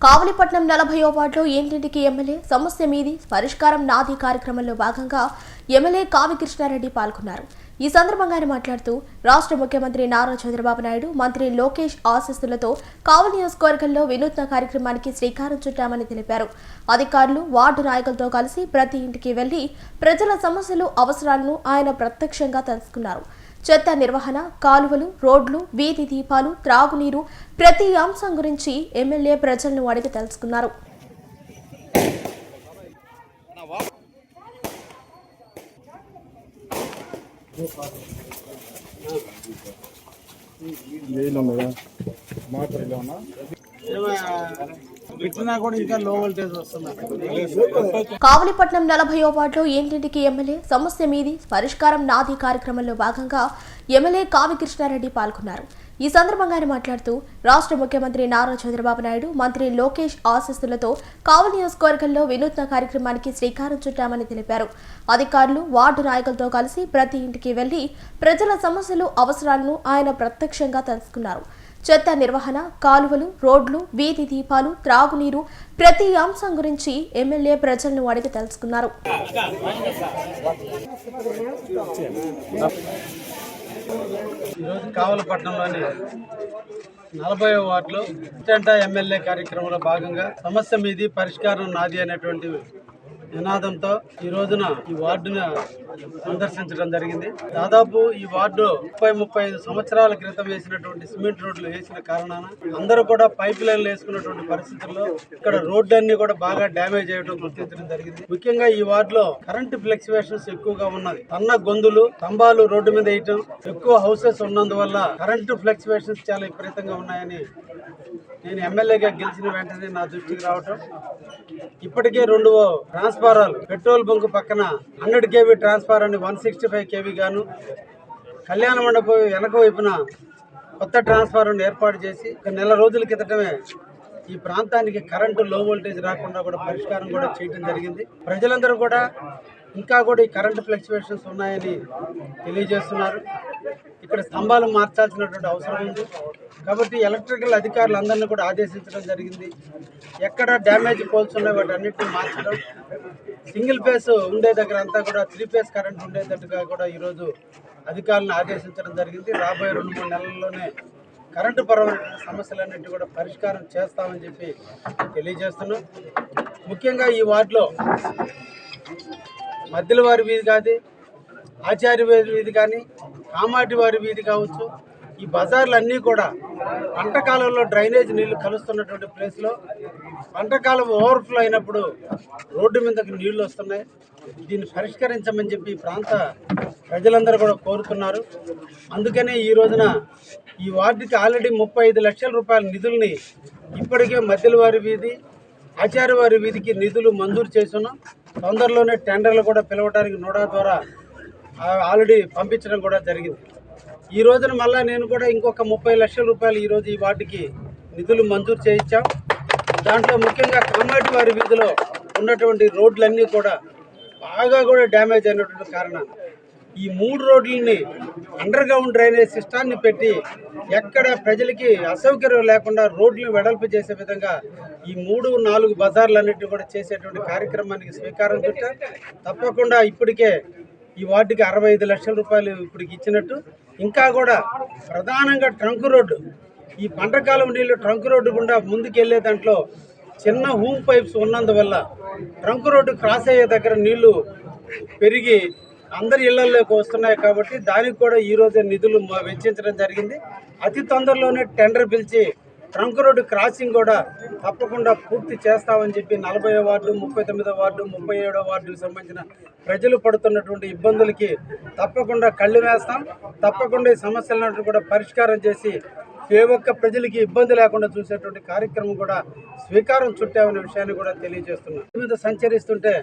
కావలిపట్నం 40వ వార్డులో ఏంటింటికి ఎమ్మెల్యే సమస్య మీది పరిష్కారం నాది కార్యక్రమంలో భాగంగా ఎమ్మెల్యే కావి కృష్ణారెడ్డి పాల్గొన్నారు. ఈ సందర్భంగా ఆయన మాట్లాడుతూ రాష్ట్ర ముఖ్యమంత్రి నారా చంద్రబాబు నాయుడు, మంత్రి లోకేష్ ఆశీస్సులతో కావలి నియోజకవర్గంలో వినూత్న కార్యక్రమానికి శ్రీకారం చుట్టామని తెలిపారు. అధికారులు, వార్డు నాయకులతో కలిసి ప్రతి ఇంటికి వెళ్లి ప్రజల సమస్యలు, అవసరాలను ఆయన ప్రత్యక్షంగా తెలుసుకున్నారు. చెత్త నిర్వహణ, కాలువలు, రోడ్లు, వీధి దీపాలు, త్రాగునీరు ప్రతి అంశం గురించి ఎమ్మెల్యే ప్రజలను అడిగి తెలుసుకున్నారు. కావలిపట్నం 40వ వార్డులో ఏంటింటికి ఎమ్మెల్యే సమస్య మీది పరిష్కారం నాది కార్యక్రమంలో భాగంగా ఎమ్మెల్యే కావి కృష్ణారెడ్డి పాల్గొన్నారు. ఈ సందర్భంగా ఆయన మాట్లాడుతూ రాష్ట్ర ముఖ్యమంత్రి నారా చంద్రబాబు నాయుడు, మంత్రి లోకేష్ ఆశీస్సులతో కావలి నియోజకవర్గంలో వినూత్న కార్యక్రమానికి శ్రీకారం చుట్టామని తెలిపారు. అధికారులు, వార్డు నాయకులతో కలిసి ప్రతి ఇంటికి వెళ్లి ప్రజల సమస్యలు, అవసరాలను ఆయన ప్రత్యక్షంగా తెలుసుకున్నారు. చెత్త నిర్వహణ, కాలువలు, రోడ్లు, వీధి దీపాలు, త్రాగునీరు ప్రతి అంశం గురించి ఎమ్మెల్యే ప్రజలను అడిగి తెలుసుకున్నారు. ఈరోజు కావలిపట్నంలోని 40వ వార్డులో ఎమ్మెల్యే కార్యక్రమంలో భాగంగా సమస్య మీది పరిష్కారం నాది అనేటువంటి నినాదంతో ఈ రోజున ఈ వార్డును సందర్శించడం జరిగింది. దాదాపు ఈ వార్డు 30-35 సంవత్సరాల క్రితం వేసినటువంటి సిమెంట్ రోడ్లు వేసిన కారణాన అందరూ కూడా పైప్ లైన్లు వేసుకున్నటువంటి పరిస్థితుల్లో ఇక్కడ రోడ్లన్నీ కూడా బాగా డ్యామేజ్ అయ్యడం గుర్తించడం జరిగింది. ముఖ్యంగా ఈ వార్డులో కరెంటు ఫ్లక్చువేషన్స్ ఎక్కువగా ఉన్నది. సన్న గొంతులు, స్తంభాలు రోడ్డు మీద వేయటం, ఎక్కువ హౌసెస్ ఉన్నందువల్ల కరెంటు ఫ్లక్చువేషన్స్ చాలా విపరీతంగా ఉన్నాయని నేను ఎమ్మెల్యేగా గెలిచిన వెంటనే నా దృష్టికి రావటం, ఇప్పటికే 2 ట్రాన్స్ఫారాలు పెట్రోల్ బంక్ పక్కన 100 kV ట్రాన్స్ఫారాన్ని 165 kV గాను, కళ్యాణ మండపం వెనక వైపున కొత్త ట్రాన్స్ఫారాన్ని ఏర్పాటు చేసి ఒక నెల రోజుల క్రితమే ఈ ప్రాంతానికి కరెంటు లో వోల్టేజ్ రాకుండా కూడా పరిష్కారం కూడా చేయడం జరిగింది. ప్రజలందరూ కూడా ఇంకా కూడా ఈ కరెంటు ఫ్లక్చువేషన్స్ ఉన్నాయని తెలియజేస్తున్నారు. ఇక్కడ స్తంభాలు మార్చాల్సినటువంటి అవసరం ఉంది కాబట్టి ఎలక్ట్రికల్ అధికారులందరినీ కూడా ఆదేశించడం జరిగింది. ఎక్కడ డ్యామేజ్ పోల్స్ ఉన్నాయో వాటి అన్నింటినీ మార్చడం, సింగిల్ ఫేస్ ఉండే దగ్గర అంతా కూడా 3 ఫేస్ కరెంట్ ఉండేటట్టుగా కూడా ఈరోజు అధికారులను ఆదేశించడం జరిగింది. రాబోయే 2-3 నెలల్లోనే కరెంటు పరమైన సమస్యలన్నింటి కూడా పరిష్కారం చేస్తామని చెప్పి తెలియజేస్తున్నాం. ముఖ్యంగా ఈ వార్డులో మధ్యలవారి వీధి కాదు, ఆచార్య వీధి కానీ, కామాటి వారి వీధి కావచ్చు, ఈ బజార్లు అన్నీ కూడా పంటకాలంలో డ్రైనేజ్ నీళ్లు కలుస్తున్నటువంటి ప్లేస్లో పంటకాలం ఓవర్ఫ్లో అయినప్పుడు రోడ్డు మీదకి నీళ్లు వస్తున్నాయి. దీన్ని పరిష్కరించమని చెప్పి ఈ ప్రాంత ప్రజలందరూ కూడా కోరుతున్నారు. అందుకనే ఈ రోజున ఈ వార్డుకి ఆల్రెడీ 35 లక్షల రూపాయల నిధుల్ని ఇప్పటికే మధ్యలవారి వీధి, ఆచార్య వారి వీధికి నిధులు మంజూరు చేస్తున్నాం. తొందరలోనే టెండర్లు కూడా పిలవడానికి నోడా ద్వారా ఆల్రెడీ పంపించడం కూడా జరిగింది. ఈ రోజున మళ్ళీ నేను కూడా ఇంకొక 30 లక్షల రూపాయలు ఈరోజు ఈ వార్డుకి నిధులు మంజూరు చేయించాం. దాంట్లో ముఖ్యంగా కామాటి వారి వీధిలో ఉన్నటువంటి రోడ్లన్నీ కూడా బాగా కూడా డ్యామేజ్ అయినటువంటి కారణం ఈ 3 రోడ్లని అండర్ గ్రౌండ్ డ్రైనేజ్ సిస్టాన్ని పెట్టి ఎక్కడ ప్రజలకి అసౌకర్యం లేకుండా రోడ్లను వెడల్పు చేసే విధంగా ఈ 3-4 బజార్లన్నింటినీ కూడా చేసేటువంటి కార్యక్రమానికి శ్రీకారం చుట్టాం. తప్పకుండా ఇప్పటికే ఈ వార్డుకి 65 లక్షల రూపాయలు ఇప్పటికి ఇచ్చినట్టు, ఇంకా కూడా ప్రధానంగా ట్రంక్ రోడ్డు, ఈ పంటకాలం నీళ్లు ట్రంక్ రోడ్డు గుండా ముందుకెళ్లే దాంట్లో చిన్న హూమ్ పైప్స్ ఉన్నందువల్ల ట్రంక్ రోడ్డు క్రాస్ అయ్యే దగ్గర నీళ్లు పెరిగి అందరి ఇళ్లలోకి వస్తున్నాయి. కాబట్టి దానికి కూడా ఈరోజే నిధులు వెచ్చించడం జరిగింది. అతి తొందరలోనే టెండర్ పిలిచి ట్రంక్ రోడ్డు క్రాసింగ్ కూడా తప్పకుండా పూర్తి చేస్తామని చెప్పి 40వ వార్డు, 39వ వార్డు, 37వ వార్డుకు సంబంధించిన ప్రజలు పడుతున్నటువంటి ఇబ్బందులకి తప్పకుండా కళ్ళు వేస్తాం. తప్పకుండా ఈ సమస్యలను కూడా పరిష్కారం చేసి ఏ ఒక్క ప్రజలకి ఇబ్బంది లేకుండా చూసేటువంటి కార్యక్రమం కూడా స్వీకారం చుట్టామనే విషయాన్ని కూడా తెలియజేస్తున్నాం. మీద సంచరిస్తుంటే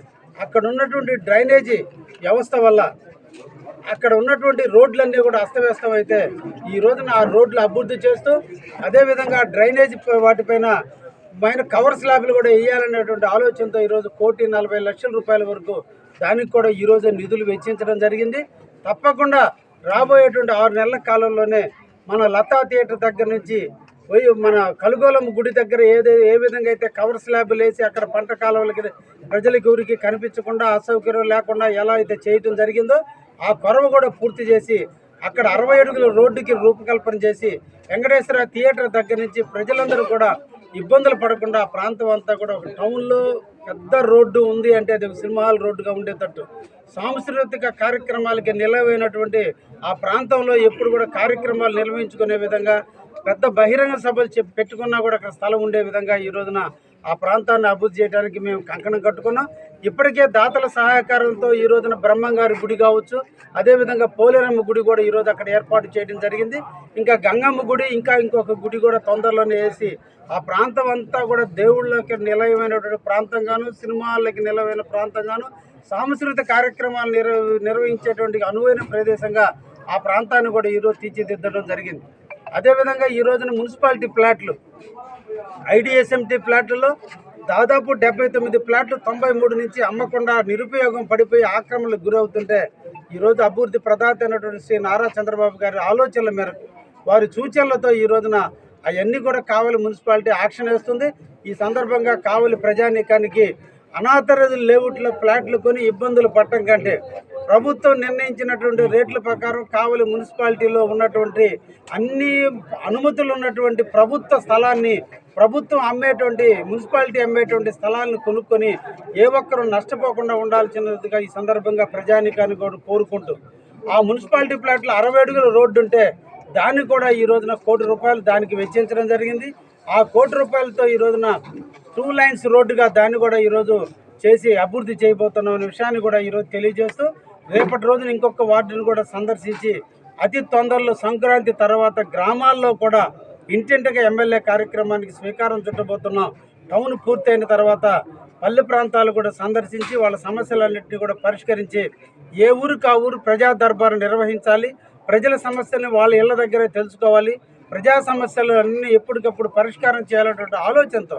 అక్కడ ఉన్నటువంటి డ్రైనేజీ వ్యవస్థ వల్ల అక్కడ ఉన్నటువంటి రోడ్లన్నీ కూడా అస్తవ్యస్తం అయితే ఈ రోజున ఆ రోడ్లు అభివృద్ధి చేస్తూ అదేవిధంగా డ్రైనేజ్ వాటిపైన కవర్ స్లాబ్లు కూడా వేయాలనేటువంటి ఆలోచనతో ఈరోజు 1,40 లక్షల రూపాయల వరకు దానికి కూడా ఈరోజు నిధులు వెచ్చించడం జరిగింది. తప్పకుండా రాబోయేటువంటి 6 నెలల కాలంలోనే మన లతా థియేటర్ దగ్గర నుంచి మన కలుగోలమ్మ గుడి దగ్గర ఏ విధంగా అయితే కవర్ స్లాబ్లు వేసి అక్కడ పంట కాలువలకి ప్రజలకి ఊరికి కనిపించకుండా అసౌకర్యం లేకుండా ఎలా అయితే చేయటం జరిగిందో ఆ కొరవ కూడా పూర్తి చేసి అక్కడ 60 అడుగుల రోడ్డుకి రూపకల్పన చేసి వెంకటేశ్వర థియేటర్ దగ్గర నుంచి ప్రజలందరూ కూడా ఇబ్బందులు పడకుండా ఆ ప్రాంతం అంతా కూడా ఒక టౌన్లో పెద్ద రోడ్డు ఉంది అంటే అది ఒక సినిమా హాల్ రోడ్డుగా ఉండేటట్టు సాంస్కృతిక కార్యక్రమాలకి నిలవైనటువంటి ఆ ప్రాంతంలో ఎప్పుడు కూడా కార్యక్రమాలు నిర్వహించుకునే విధంగా పెద్ద బహిరంగ సభలు పెట్టుకున్నా కూడా అక్కడ స్థలం ఉండే విధంగా ఈ రోజున ఆ ప్రాంతాన్ని అభివృద్ధి చేయడానికి మేము కంకణం కట్టుకున్నాం. ఇప్పటికే దాతల సహకారంతో ఈ రోజున బ్రహ్మంగారి గుడి కావచ్చు, అదేవిధంగా పోలేరమ్మ గుడి కూడా ఈరోజు అక్కడ ఏర్పాటు చేయడం జరిగింది. ఇంకా గంగమ్మ గుడి, ఇంకొక గుడి కూడా తొందరలోనే వేసి ఆ ప్రాంతం అంతా కూడా దేవుళ్ళకి నిలయమైనటువంటి ప్రాంతంగాను, సినిమాలకి నిలవైన ప్రాంతంగాను, సాంస్కృతిక కార్యక్రమాలు నిర్వహించేటువంటి అనువైన ప్రదేశంగా ఆ ప్రాంతాన్ని కూడా ఈరోజు తీర్చిదిద్దడం జరిగింది. అదేవిధంగా ఈ రోజున మున్సిపాలిటీ ప్లాట్లు ఐడిఎస్ఎంటీ ప్లాట్లలో దాదాపు 79 ప్లాట్లు 93 నుంచి అమ్మకుండా నిరుపయోగం పడిపోయి ఆక్రమణలకు గురవుతుంటే ఈరోజు అభివృద్ధి ప్రదాత అయినటువంటి శ్రీ నారా చంద్రబాబు గారి ఆలోచనల మేరకు వారి సూచనలతో ఈ రోజున అవన్నీ కూడా కావలి మున్సిపాలిటీ యాక్షన్ వేస్తుంది. ఈ సందర్భంగా కావలి ప్రజానీకానికి అనాథరైజ్డ్ లేఅవుట్లో ఫ్లాట్లు కొని ఇబ్బందులు పడటం కంటే ప్రభుత్వం నిర్ణయించినటువంటి రేట్ల ప్రకారం కావలి మున్సిపాలిటీలో ఉన్నటువంటి అన్ని అనుమతులు ఉన్నటువంటి ప్రభుత్వ స్థలాన్ని ప్రభుత్వం మున్సిపాలిటీ అమ్మేటువంటి స్థలాలను కొనుక్కొని ఏ ఒక్కరూ నష్టపోకుండా ఉండాల్సినదిగా ఈ సందర్భంగా ప్రజానీకాన్ని కూడా కోరుకుంటూ ఆ మున్సిపాలిటీ ప్లాట్లో 60 అడుగుల రోడ్డు ఉంటే దాన్ని కూడా ఈ రోజున ₹1 కోటి దానికి వెచ్చించడం జరిగింది. ఆ ₹1 కోటి ఈ రోజున 2 లైన్స్ రోడ్డుగా దాన్ని కూడా ఈరోజు చేసి అభివృద్ధి చేయబోతున్నాం అనే విషయాన్ని కూడా ఈరోజు తెలియజేస్తూ రేపటి రోజున ఇంకొక వార్డును కూడా సందర్శించి అతి తొందరలో సంక్రాంతి తర్వాత గ్రామాల్లో కూడా ఇంటింటికి ఎమ్మెల్యే కార్యక్రమానికి శ్రీకారం చుట్టబోతున్నాం. టౌన్ పూర్తయిన తర్వాత పల్లె ప్రాంతాలు కూడా సందర్శించి వాళ్ళ సమస్యలన్నింటినీ కూడా పరిష్కరించి ఏ ఊరికి ఆ ఊరు ప్రజా దర్బారు నిర్వహించాలి, ప్రజల సమస్యల్ని వాళ్ళ ఇళ్ల దగ్గరే తెలుసుకోవాలి, ప్రజా సమస్యలు అన్నీ ఎప్పటికప్పుడు పరిష్కారం చేయాలనేటువంటి ఆలోచనతో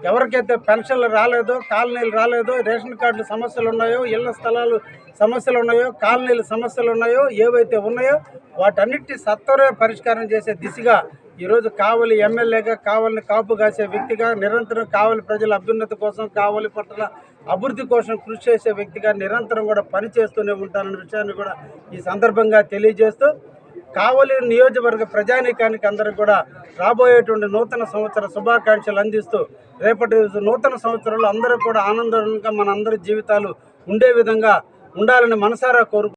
ఎవరికైతే పెన్షన్లు రాలేదో, కాలనీలు రాలేదో, రేషన్ కార్డుల సమస్యలు ఉన్నాయో, ఇళ్ల స్థలాలు సమస్యలు ఉన్నాయో, కాలనీల సమస్యలు ఉన్నాయో, ఏవైతే ఉన్నాయో వాటన్నిటిని సత్వరమే పరిష్కారం చేసే దిశగా ఈరోజు కావలి ఎమ్మెల్యేగా, కావలిని కాపు కాసే వ్యక్తిగా, నిరంతరం కావలి ప్రజల అభ్యున్నతి కోసం, కావలి పట్టణ అభివృద్ధి కోసం కృషి చేసే వ్యక్తిగా నిరంతరం కూడా పనిచేస్తూనే ఉంటారన్న విషయాన్ని కూడా ఈ సందర్భంగా తెలియజేస్తూ కావలి నియోజకవర్గ ప్రజానీకానికి అందరికి కూడా రాబోయేటువంటి నూతన సంవత్సర శుభాకాంక్షలు అందిస్తూ రేపటి నూతన సంవత్సరంలో అందరూ కూడా ఆనందంగా మన అందరి జీవితాలు ఉండే విధంగా ఉండాలని మనసారా కోరుకుంటున్నాను.